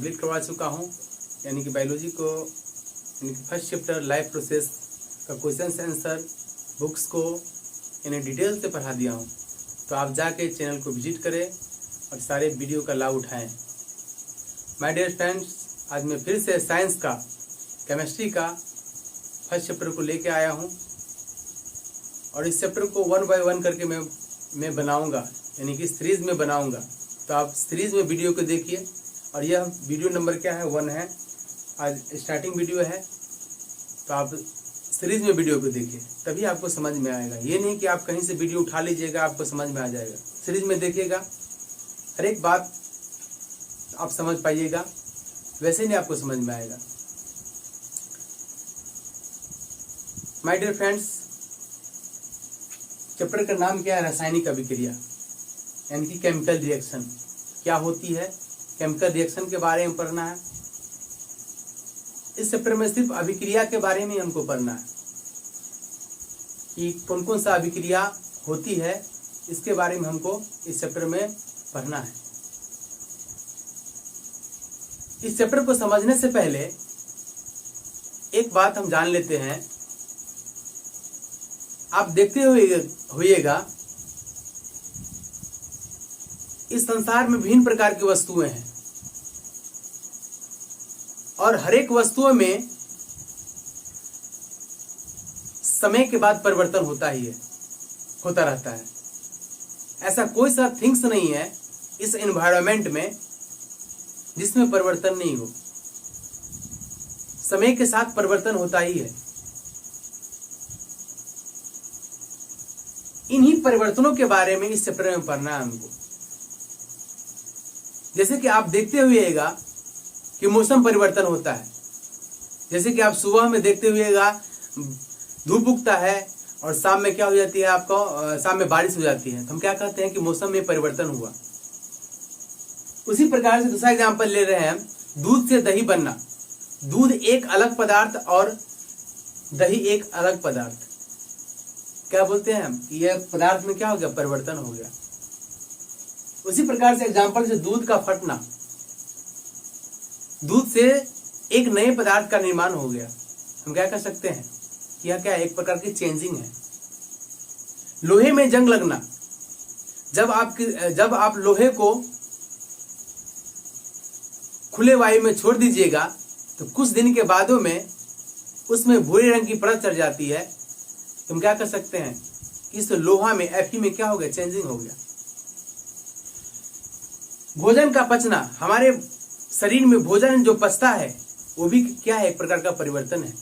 Complete करवा चुका हूँ, यानी कि बायोलॉजी को यानी कि फर्स्ट चैप्टर लाइफ प्रोसेस का क्वेश्चन आंसर बुक्स को यानी डिटेल से पढ़ा दिया हूँ। तो आप जाके चैनल को विजिट करें और सारे वीडियो का लाभ उठाएं। माय डियर फ्रेंड्स, आज मैं फिर से साइंस का केमिस्ट्री का फर्स्ट चैप्टर को लेके आया हूँ और इस चैप्टर को 1 बाय 1 करके मैं बनाऊंगा, यानी कि सीरीज में बनाऊंगा। तो आप सीरीज में वीडियो को देखिए और यह वीडियो नंबर क्या है, 1 है। आज स्टार्टिंग वीडियो है, तो आप सीरीज में वीडियो को देखिए, तभी आपको समझ में आएगा। ये नहीं कि आप कहीं से वीडियो उठा लीजिएगा आपको समझ में आ जाएगा। सीरीज में देखिएगा, हर एक बात आप समझ पाइएगा, वैसे नहीं आपको समझ में आएगा। माय डियर फ्रेंड्स, चैप्टर का नाम क्या है? रासायनिक अभिक्रिया, यानी कि केमिकल रिएक्शन क्या होती है, केमिकल रिएक्शन के बारे में पढ़ना है। इस चैप्टर में सिर्फ अभिक्रिया के बारे में हमको पढ़ना है कि कौन कौन सा अभिक्रिया होती है, इसके बारे में हमको इस चैप्टर में पढ़ना है। इस चैप्टर को समझने से पहले एक बात हम जान लेते हैं। आप देखते होइएगा इस संसार में विभिन्न प्रकार की वस्तुएं हैं और हर एक वस्तुओं में समय के बाद परिवर्तन होता रहता है। ऐसा कोई सा थिंग्स नहीं है इस एनवायरनमेंट में जिसमें परिवर्तन नहीं हो। समय के साथ परिवर्तन होता ही है। इन्हीं परिवर्तनों के बारे में इस चैप्टर में पढ़ना है हमको। जैसे कि आप देखते हुएगा कि मौसम परिवर्तन होता है। जैसे कि आप सुबह में देखते हुएगा धूप उगता है और शाम में क्या हो जाती है, आपको शाम में बारिश हो जाती है। तो हम क्या कहते हैं कि मौसम में परिवर्तन हुआ। उसी प्रकार से दूसरा एग्जांपल ले रहे हैं, दूध से दही बनना। दूध एक अलग पदार्थ और दही एक अलग पदार्थ। क्या बोलते हैं हम कि यह पदार्थ में क्या हो गया, परिवर्तन हो गया। उसी प्रकार से एग्जांपल से दूध का फटना, दूध से एक नए पदार्थ का निर्माण हो गया। हम क्या कर सकते हैं कि यह क्या है, एक प्रकार की चेंजिंग है। लोहे में जंग लगना, जब आप लोहे को खुले वायु में छोड़ दीजिएगा तो कुछ दिन के बादों में उसमें भूरे रंग की परत चढ़ जाती है। तुम क्या कर सकते हैं कि इस लोहा में Fe में क्या हो गया, चेंजिंग हो गया। भोजन का पचना, हमारे शरीर में भोजन जो पचता है वो भी क्या है, एक प्रकार का परिवर्तन है।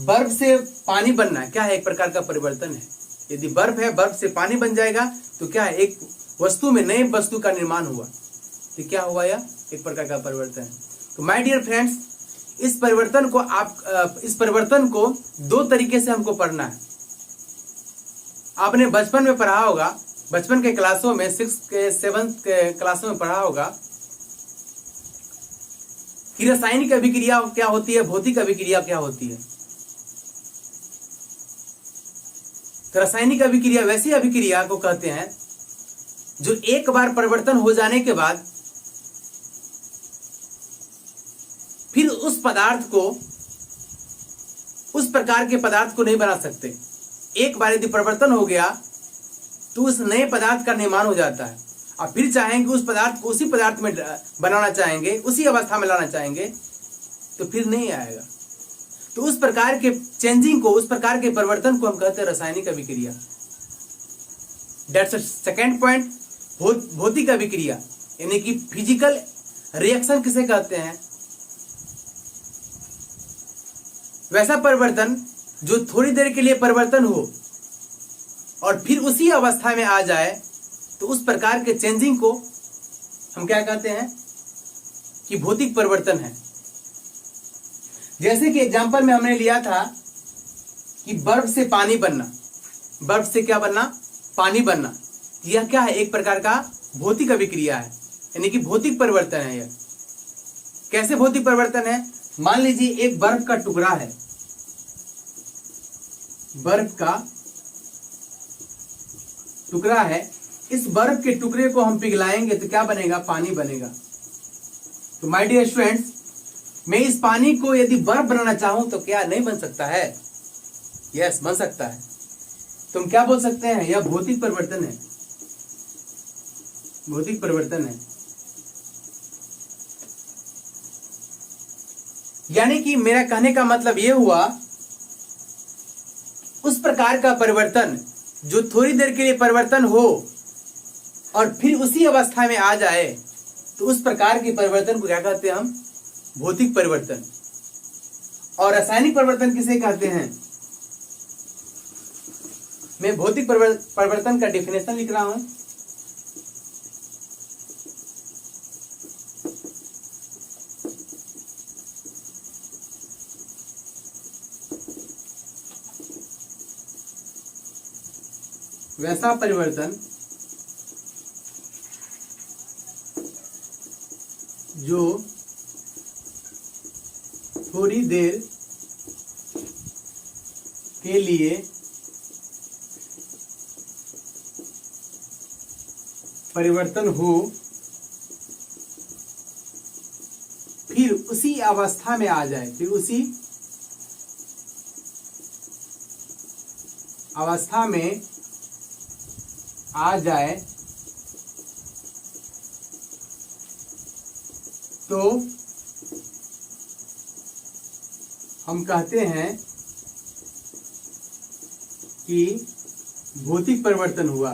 बर्फ से पानी बनना क्या है, एक प्रकार का परिवर्तन है। यदि बर्फ है, बर्फ से पानी बन जाएगा तो क्या है, एक वस्तु में नए वस्तु का निर्माण हुआ। तो क्या हुआ, यह एक प्रकार का परिवर्तन है। तो माय डियर फ्रेंड्स, इस परिवर्तन को 2 तरीके से हमको पढ़ना है। आपने बचपन में पढ़ा होगा, बचपन के क्लासों में 6 के 7 के क्लासों में पढ़ा होगा कि रासायनिक अभिक्रिया क्या होती है, भौतिक अभिक्रिया क्या होती है। तो रासायनिक अभिक्रिया वैसी अभिक्रिया को कहते हैं जो एक बार परिवर्तन हो जाने के बाद फिर उस प्रकार के पदार्थ को नहीं बना सकते। एक बार यदि परिवर्तन हो गया तो उस नए पदार्थ का निर्माण हो जाता है। आप फिर चाहेंगे उस पदार्थ को उसी पदार्थ में बनाना चाहेंगे, उसी अवस्था में लाना चाहेंगे, तो फिर नहीं आएगा। तो उस प्रकार के चेंजिंग को, उस प्रकार के परिवर्तन को हम कहते हैं रासायनिक अभिक्रिया। दैट्स सेकंड पॉइंट, भौतिक अभिक्रिया, यानी कि फिजिकल रिएक्शन किसे कहते हैं? वैसा परिवर्तन जो थोड़ी देर के लिए परिवर्तन हो और फिर उसी अवस्था में आ जाए, तो उस प्रकार के चेंजिंग को हम क्या कहते हैं कि भौतिक परिवर्तन है। जैसे कि एग्जांपल में हमने लिया था कि बर्फ से पानी बनना, बर्फ से क्या बनना, पानी बनना। यह क्या है, एक प्रकार का भौतिक अभिक्रिया है, यानी कि भौतिक परिवर्तन है। यह कैसे भौतिक परिवर्तन है? मान लीजिए एक बर्फ का टुकड़ा है, बर्फ का टुकड़ा है। इस बर्फ के टुकड़े को हम पिघलाएंगे तो क्या बनेगा, पानी बनेगा। तो माय डियर स्टूडेंट्स, मैं इस पानी को यदि बर्फ बनाना चाहूं तो क्या नहीं बन सकता है? यस, बन सकता है। तुम क्या बोल सकते हैं? यह भौतिक परिवर्तन है, भौतिक परिवर्तन है। यानी कि मेरा कहने का मतलब यह हुआ, उस प्रकार का परिवर्तन जो थोड़ी देर के लिए परिवर्तन हो और फिर उसी अवस्था में आ जाए, तो उस प्रकार के परिवर्तन को क्या कहते हैं हम? भौतिक परिवर्तन। और रासायनिक परिवर्तन किसे कहते हैं? मैं भौतिक परिवर्तन का डेफिनेशन लिख रहा हूं। वैसा परिवर्तन जो थोड़ी देर के लिए परिवर्तन हो, फिर उसी अवस्था में आ जाए, फिर उसी अवस्था में आ जाए, तो हम कहते हैं कि भौतिक परिवर्तन हुआ।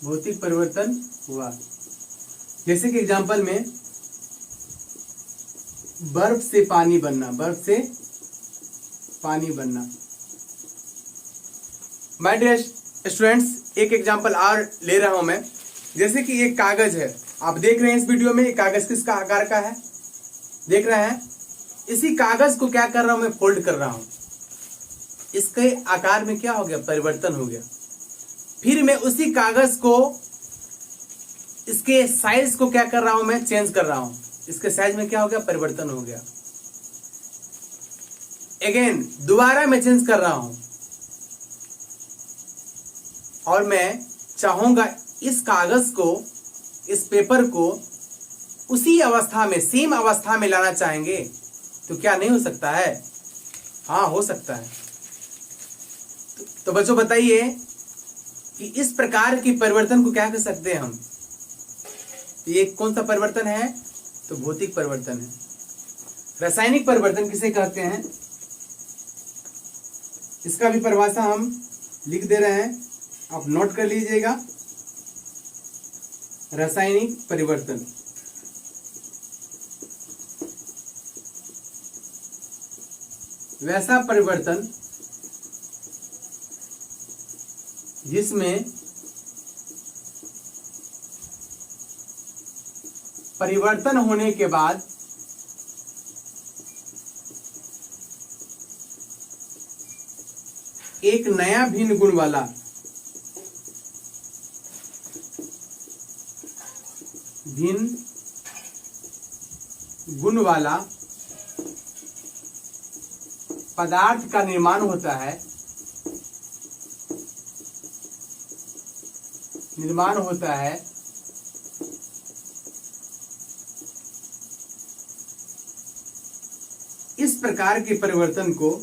भौतिक परिवर्तन हुआ। जैसे कि एग्जांपल में बर्फ से पानी बनना, बर्फ से पानी बनना। माय डियर स्टूडेंट्स, एक एग्जांपल और ले रहा हूं मैं। जैसे कि एक कागज है, आप देख रहे हैं इस वीडियो में, कागज किस आकार का है, देख रहे हैं। इसी कागज को क्या कर रहा हूं मैं? फोल्ड कर रहा हूं। इसके आकार में क्या हो गया? परिवर्तन हो गया। फिर मैं उसी कागज को, इसके साइज को क्या कर रहा हूं मैं? चेंज कर रहा हूं। इसके साइज में क्या हो गया? परिवर्तन हो गया। अगेन दोबारा मैं चेंज कर रहा हूं, और मैं चाहूंगा इस कागज को, इस पेपर को उसी अवस्था में, सेम अवस्था में लाना चाहेंगे, तो क्या नहीं हो सकता है? हाँ, हो सकता है। तो बच्चों बताइए कि इस प्रकार की परिवर्तन को क्या कह सकते हैं हम? ये कौन सा परिवर्तन है? तो भौतिक परिवर्तन है। रासायनिक परिवर्तन किसे कहते हैं? इसका भी परिभाषा हम लिख दे रहे हैं, आप नोट कर लीजिएगा। रासायनिक परिवर्तन वैसा परिवर्तन जिसमें परिवर्तन होने के बाद एक नया भिन्न गुण वाला पदार्थ का निर्माण होता है, इस प्रकार के परिवर्तन को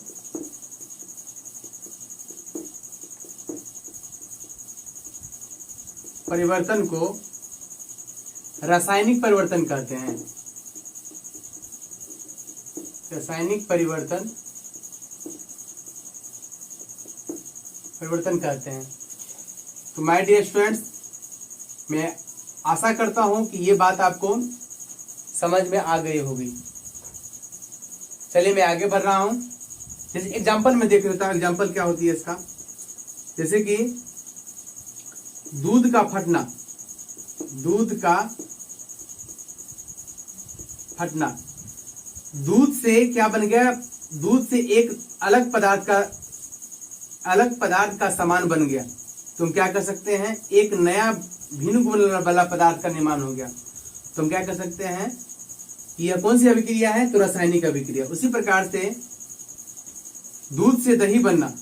रासायनिक परिवर्तन कहते हैं। रासायनिक परिवर्तन कहते हैं। तो माय डियर स्टूडेंट्स, मैं आशा करता हूं कि ये बात आपको समझ में आ गई होगी। चलिए मैं आगे बढ़ रहा हूं। जैसे एग्जांपल में देख लेता हूं, एग्जांपल क्या होती है इसका। जैसे कि दूध का फटना, दूध से क्या बन गया? दूध से एक अलग पदार्थ का सामान बन गया। तुम क्या कर सकते हैं? एक नया भिन्न गुण वाला पदार्थ का निर्माण हो गया। तुम क्या कर सकते हैं? यह कौन सी अभिक्रिया है? तो रासायनिक अभिक्रिया। उसी प्रकार से दूध से दही बनना,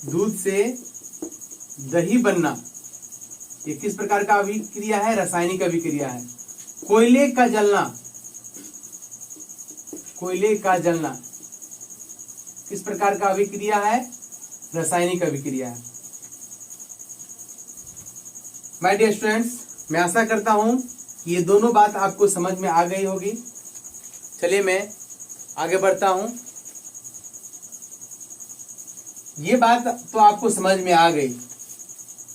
दूध से दही बनना, ये किस प्रकार का अभिक्रिया है? रासायनिक अभिक्रिया है। कोयले का जलना, कोयले का जलना किस प्रकार का अभिक्रिया है? रासायनिक अभिक्रिया है। माय डियर स्टूडेंट्स, मैं आशा करता हूं कि ये दोनों बात आपको समझ में आ गई होगी। चलिए मैं आगे बढ़ता हूं। ये बात तो आपको समझ में आ गई।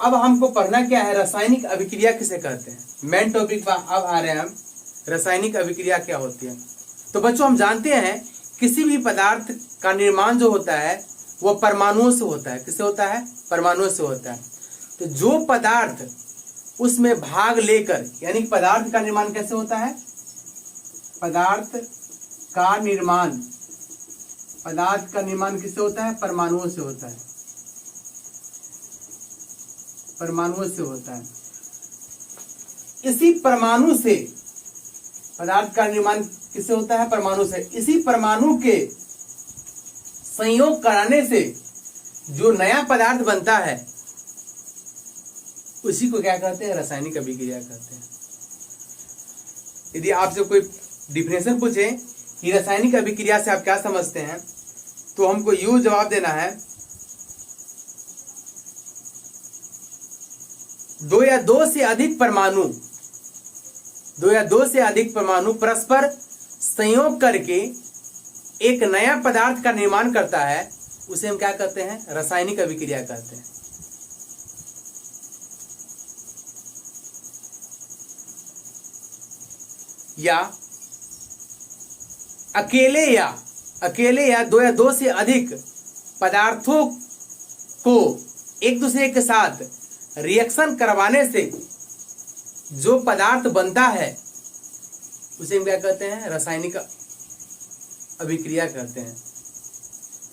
अब हमको पढ़ना क्या है? रासायनिक अभिक्रिया किसे कहते हैं। मेन टॉपिक पर अब आ रहे हैं हम, रासायनिक अभिक्रिया क्या होती है। तो बच्चों हम जानते हैं किसी भी पदार्थ का निर्माण जो होता है वह परमाणुओं से होता है। किससे होता है? परमाणुओं से होता है। तो जो पदार्थ उसमें भाग लेकर, यानी पदार्थ का निर्माण कैसे होता है? पदार्थ का निर्माण किससे होता है? परमाणुओं से होता है। परमाणुओं से होता है। इसी परमाणु से पदार्थ का निर्माण किससे होता है? परमाणु से। इसी परमाणु के संयोग कराने से जो नया पदार्थ बनता है उसी को क्या कहते हैं? रासायनिक अभिक्रिया कहते हैं। यदि आपसे कोई डिफिनेशन पूछे कि रासायनिक अभिक्रिया से आप क्या समझते हैं, तो हमको यूं जवाब देना है, दो या दो से अधिक परमाणु परस्पर संयोग करके एक नया पदार्थ का निर्माण करता है, उसे हम क्या कहते हैं? रासायनिक अभिक्रिया कहते हैं। या अकेले या दो से अधिक पदार्थों को एक दूसरे के साथ रिएक्शन करवाने से जो पदार्थ बनता है उसे हम क्या कहते हैं? रासायनिक अभिक्रिया कहते हैं।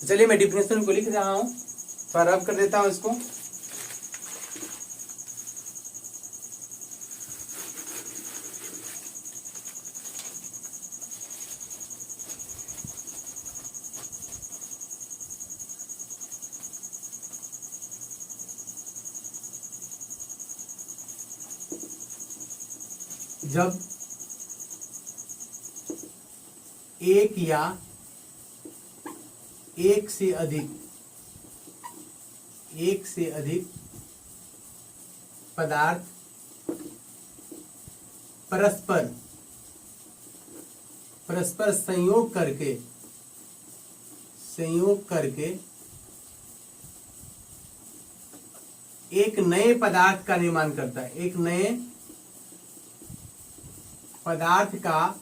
तो चलिए मैं डिफिनेशन को लिख रहा हूं, थोड़ा रब कर देता हूं इसको। जब एक या एक से अधिक पदार्थ परस्पर संयोग करके एक नए पदार्थ का निर्माण करता है, एक नए पदार्थ का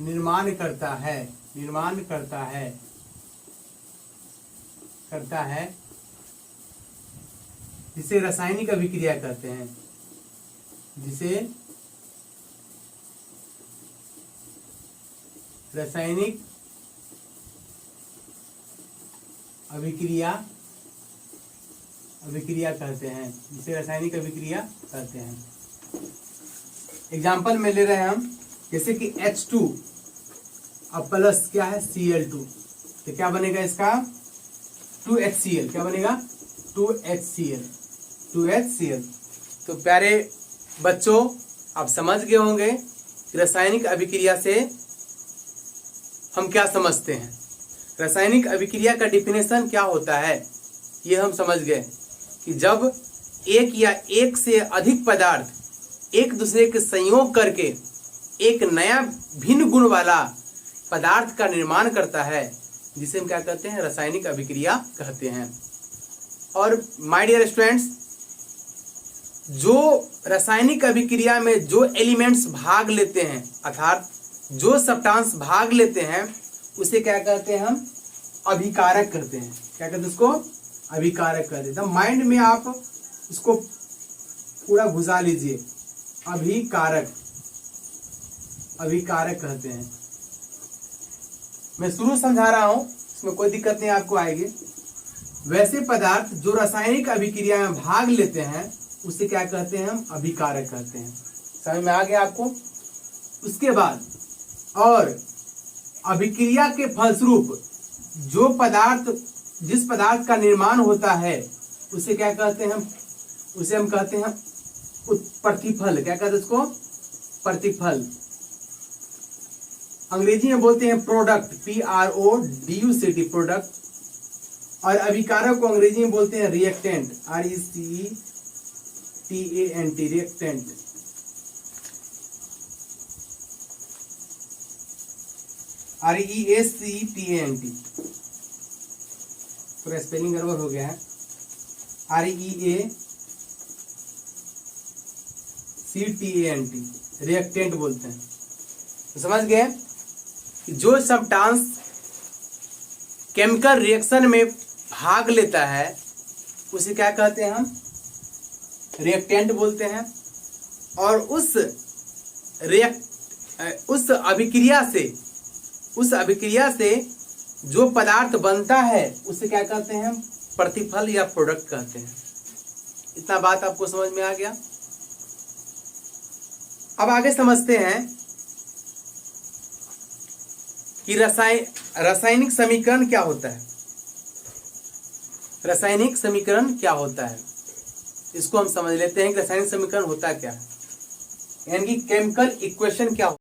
निर्माण करता है जिसे रासायनिक अभिक्रिया कहते हैं। जिसे रासायनिक अभिक्रिया कहते हैं। जिसे रासायनिक अभिक्रिया कहते हैं। एग्जाम्पल में ले रहे हैं हम, जैसे कि H2 अब प्लस क्या है? Cl2, तो क्या बनेगा इसका? 2HCl। क्या बनेगा? 2HCl। तो प्यारे बच्चों, आप समझ गए होंगे कि रासायनिक अभिक्रिया से हम क्या समझते हैं। रासायनिक अभिक्रिया का डिफिनेशन क्या होता है ये हम समझ गए कि जब एक या एक से अधिक पदार्थ एक दूसरे के संयोग करके एक नया भिन्न गुण वाला पदार्थ का निर्माण करता है, जिसे हम क्या कहते हैं? रासायनिक अभिक्रिया कहते हैं। और माय डियर स्टूडेंट्स, जो रासायनिक अभिक्रिया में जो एलिमेंट्स भाग लेते हैं, अर्थात जो सब्सटेंस भाग लेते हैं, उसे क्या कहते हैं? हम अभिकारक कहते हैं। क्या कहते हैं उसको? अभिकारक कहते हैं। तो माइंड में आप इसको पूरा घुसा लीजिए। अभिकारक कहते हैं। मैं शुरू समझा रहा हूं, इसमें कोई दिक्कत नहीं आपको आएगी। वैसे पदार्थ जो रासायनिक अभिक्रिया में भाग लेते हैं उसे क्या कहते हैं? हम अभिकारक कहते हैं। समझ में आ गया आपको? उसके बाद और अभिक्रिया के फलस्वरूप जो पदार्थ जिस पदार्थ का निर्माण होता है उसे क्या कहते हैं उसे हम कहते हैं प्रतिफल। क्या कहते हैं उसको? प्रतिफल। अंग्रेजी में बोलते हैं प्रोडक्ट, PRODUCT, प्रोडक्ट। और अभिकारक को अंग्रेजी में बोलते हैं रिएक्टेंट, RECTANT, रिएक्टेंट। REACTANT, थोड़ा स्पेलिंग गड़बड़ हो गया है। REACTANT, रिएक्टेंट बोलते हैं। तो समझ गए कि जो सब्सटेंस केमिकल रिएक्शन में भाग लेता है उसे क्या कहते हैं? हम रिएक्टेंट बोलते हैं। और उस अभिक्रिया से जो पदार्थ बनता है उसे क्या कहते हैं? हम प्रतिफल या प्रोडक्ट कहते हैं। इतना बात आपको समझ में आ गया? अब आगे समझते हैं कि रासायनिक समीकरण क्या होता है। रासायनिक समीकरण क्या होता है इसको हम समझ लेते हैं कि रासायनिक समीकरण होता क्या है, यानी कि केमिकल इक्वेशन क्या